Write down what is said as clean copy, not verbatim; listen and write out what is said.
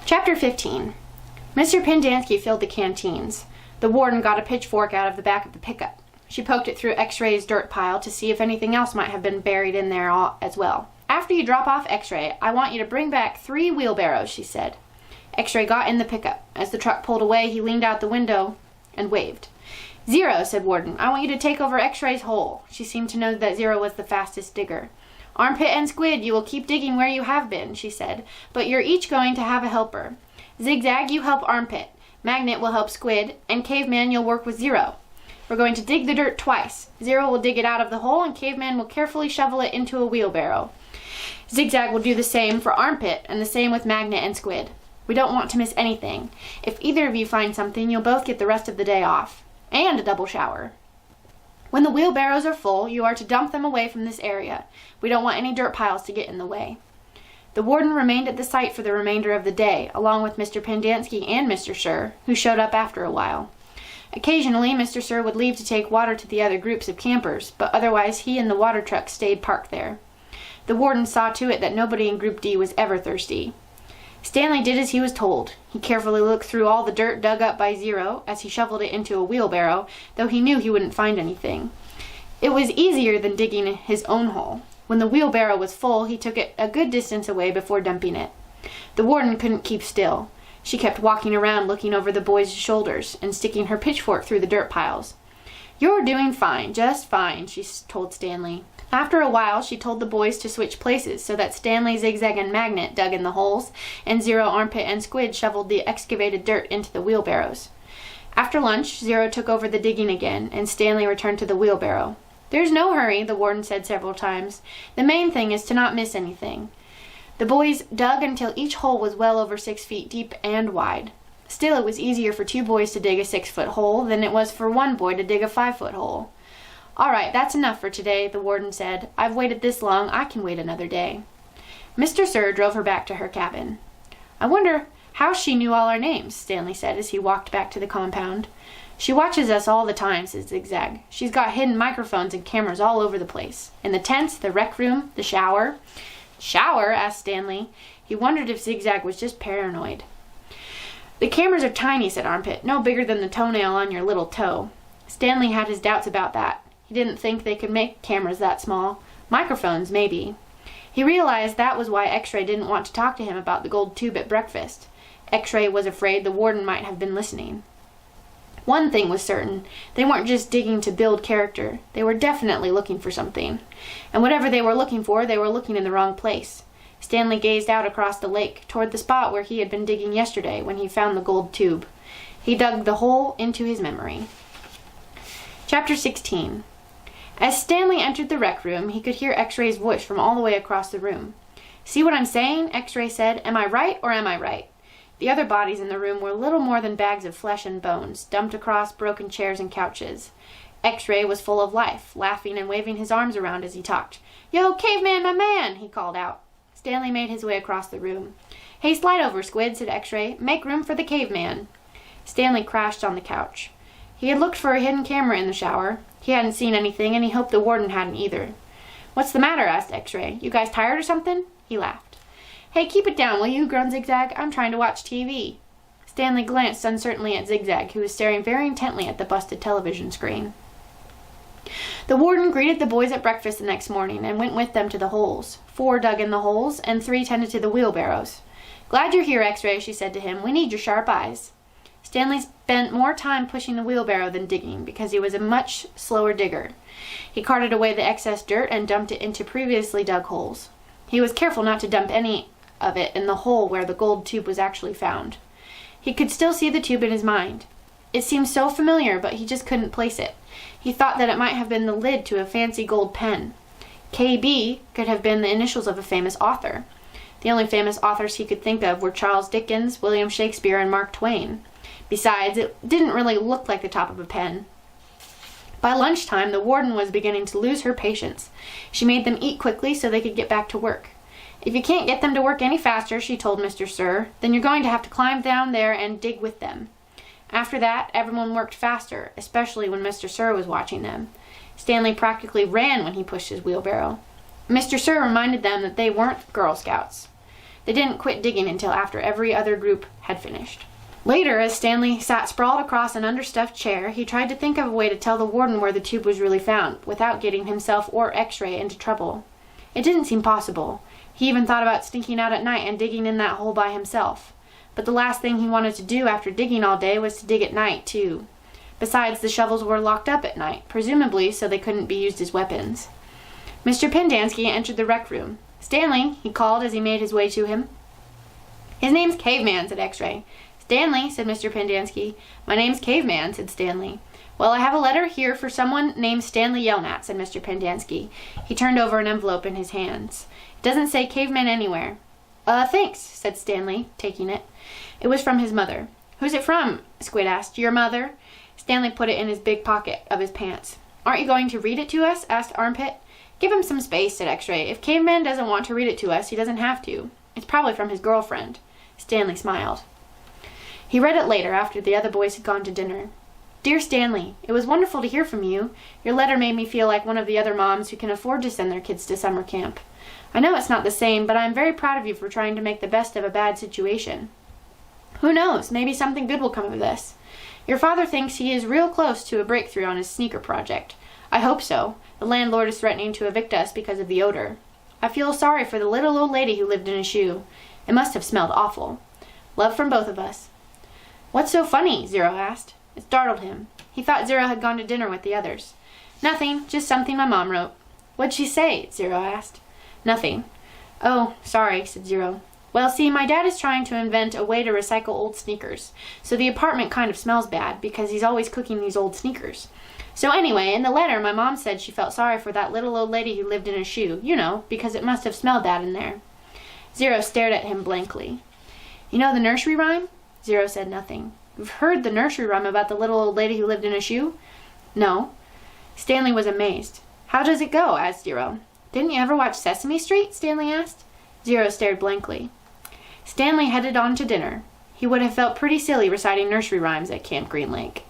Chapter 15. Mr. Pendanski filled the canteens. The warden got a pitchfork out of the back of the pickup. She poked it through X-Ray's dirt pile to see if anything else might have been buried in there as well. "After you drop off X-Ray, I want you to bring back 3 wheelbarrows," she said. X-Ray got in the pickup. As the truck pulled away, he leaned out the window and waved. "Zero," said Warden, "I want you to take over X-Ray's hole." She seemed to know that Zero was the fastest digger. "Armpit and Squid, you will keep digging where you have been," she said, "but you're each going to have a helper. Zigzag, you help Armpit. Magnet will help Squid, and Caveman, you'll work with Zero. We're going to dig the dirt twice. Zero will dig it out of the hole, and Caveman will carefully shovel it into a wheelbarrow. Zigzag will do the same for Armpit, and the same with Magnet and Squid. We don't want to miss anything. If either of you find something, you'll both get the rest of the day off. And a double shower. When the wheelbarrows are full, you are to dump them away from this area. We don't want any dirt piles to get in the way." The warden remained at the site for the remainder of the day, along with Mr. Pendanski and Mr. Sir, who showed up after a while. Occasionally, Mr. Sir would leave to take water to the other groups of campers, but otherwise he and the water truck stayed parked there. The warden saw to it that nobody in Group D was ever thirsty. Stanley did as he was told. He carefully looked through all the dirt dug up by Zero as he shoveled it into a wheelbarrow, though he knew he wouldn't find anything. It was easier than digging his own hole. When the wheelbarrow was full, he took it a good distance away before dumping it. The warden couldn't keep still. She kept walking around looking over the boys' shoulders and sticking her pitchfork through the dirt piles. "You're doing fine, just fine," she told Stanley. After a while, she told the boys to switch places so that Stanley, Zigzag, and Magnet dug in the holes, and Zero, Armpit, and Squid shoveled the excavated dirt into the wheelbarrows. After lunch, Zero took over the digging again, and Stanley returned to the wheelbarrow. "There's no hurry," the warden said several times. "The main thing is to not miss anything." The boys dug until each hole was well over 6 feet deep and wide. Still, it was easier for 2 boys to dig a 6-foot hole than it was for 1 boy to dig a 5-foot hole. "All right, that's enough for today," the warden said. "I've waited this long, I can wait another day." Mr. Sir drove her back to her cabin. "I wonder how she knew all our names," Stanley said as he walked back to the compound. "She watches us all the time," said Zigzag. "She's got hidden microphones and cameras all over the place. In the tents, the rec room, the shower." "Shower?" asked Stanley. He wondered if Zigzag was just paranoid. "The cameras are tiny," said Armpit. "No bigger than the toenail on your little toe." Stanley had his doubts about that. He didn't think they could make cameras that small. Microphones, maybe. He realized that was why X-Ray didn't want to talk to him about the gold tube at breakfast. X-Ray was afraid the warden might have been listening. One thing was certain. They weren't just digging to build character. They were definitely looking for something. And whatever they were looking for, they were looking in the wrong place. Stanley gazed out across the lake, toward the spot where he had been digging yesterday when he found the gold tube. He dug the hole into his memory. Chapter 16. As Stanley entered the rec room, he could hear X-Ray's voice from all the way across the room. "See what I'm saying?" X-Ray said. "Am I right or am I right?" The other bodies in the room were little more than bags of flesh and bones, dumped across broken chairs and couches. X-Ray was full of life, laughing and waving his arms around as he talked. "Yo, Caveman, my man!" he called out. Stanley made his way across the room. "Hey, slide over, Squid," said X-Ray. "Make room for the Caveman." Stanley crashed on the couch. He had looked for a hidden camera in the shower. He hadn't seen anything, and he hoped the warden hadn't either. "What's the matter?" asked X-Ray. "You guys tired or something?" He laughed. "Hey, keep it down, will you?" groaned Zigzag. "I'm trying to watch TV." Stanley glanced uncertainly at Zigzag, who was staring very intently at the busted television screen. The warden greeted the boys at breakfast the next morning and went with them to the holes. 4 dug in the holes, and 3 tended to the wheelbarrows. "Glad you're here, X-Ray," she said to him. "We need your sharp eyes." Stanley spent more time pushing the wheelbarrow than digging, because he was a much slower digger. He carted away the excess dirt and dumped it into previously dug holes. He was careful not to dump any of it in the hole where the gold tube was actually found. He could still see the tube in his mind. It seemed so familiar, but he just couldn't place it. He thought that it might have been the lid to a fancy gold pen. KB could have been the initials of a famous author. The only famous authors he could think of were Charles Dickens, William Shakespeare, and Mark Twain. Besides, it didn't really look like the top of a pen. By lunchtime, the warden was beginning to lose her patience. She made them eat quickly so they could get back to work. "If you can't get them to work any faster," she told Mr. Sir, "then you're going to have to climb down there and dig with them." After that, everyone worked faster, especially when Mr. Sir was watching them. Stanley practically ran when he pushed his wheelbarrow. Mr. Sir reminded them that they weren't Girl Scouts. They didn't quit digging until after every other group had finished. Later, as Stanley sat sprawled across an understuffed chair, he tried to think of a way to tell the warden where the tube was really found, without getting himself or X-ray into trouble. It didn't seem possible. He even thought about sneaking out at night and digging in that hole by himself. But the last thing he wanted to do after digging all day was to dig at night, too. Besides, the shovels were locked up at night, presumably so they couldn't be used as weapons. Mr. Pendanski entered the rec room. "Stanley," he called as he made his way to him. "His name's Caveman," said X-ray. "Stanley," said Mr. Pendanski. "My name's Caveman," said Stanley. "Well, I have a letter here for someone named Stanley Yelnat," said Mr. Pendanski. He turned over an envelope in his hands. "It doesn't say Caveman anywhere." Thanks," said Stanley, taking it. It was from his mother. "Who's it from?" Squid asked. "Your mother?" Stanley put it in his big pocket of his pants. "Aren't you going to read it to us?" asked Armpit. "Give him some space," said X-ray. "If Caveman doesn't want to read it to us, he doesn't have to. It's probably from his girlfriend." Stanley smiled. He read it later, after the other boys had gone to dinner. "Dear Stanley, it was wonderful to hear from you. Your letter made me feel like one of the other moms who can afford to send their kids to summer camp. I know it's not the same, but I am very proud of you for trying to make the best of a bad situation. Who knows, maybe something good will come of this. Your father thinks he is real close to a breakthrough on his sneaker project. I hope so. The landlord is threatening to evict us because of the odor. I feel sorry for the little old lady who lived in a shoe. It must have smelled awful. Love from both of us." "What's so funny?" Zero asked. It startled him. He thought Zero had gone to dinner with the others. "Nothing, just something my mom wrote." "What'd she say?" Zero asked. "Nothing." "Oh, sorry," said Zero. "Well, see, my dad is trying to invent a way to recycle old sneakers, so the apartment kind of smells bad because he's always cooking these old sneakers. So anyway, in the letter, my mom said she felt sorry for that little old lady who lived in a shoe, you know, because it must have smelled bad in there." Zero stared at him blankly. "You know the nursery rhyme?" Zero said nothing. "You've heard the nursery rhyme about the little old lady who lived in a shoe?" "No." Stanley was amazed. "How does it go?" asked Zero. "Didn't you ever watch Sesame Street?" Stanley asked. Zero stared blankly. Stanley headed on to dinner. He would have felt pretty silly reciting nursery rhymes at Camp Green Lake.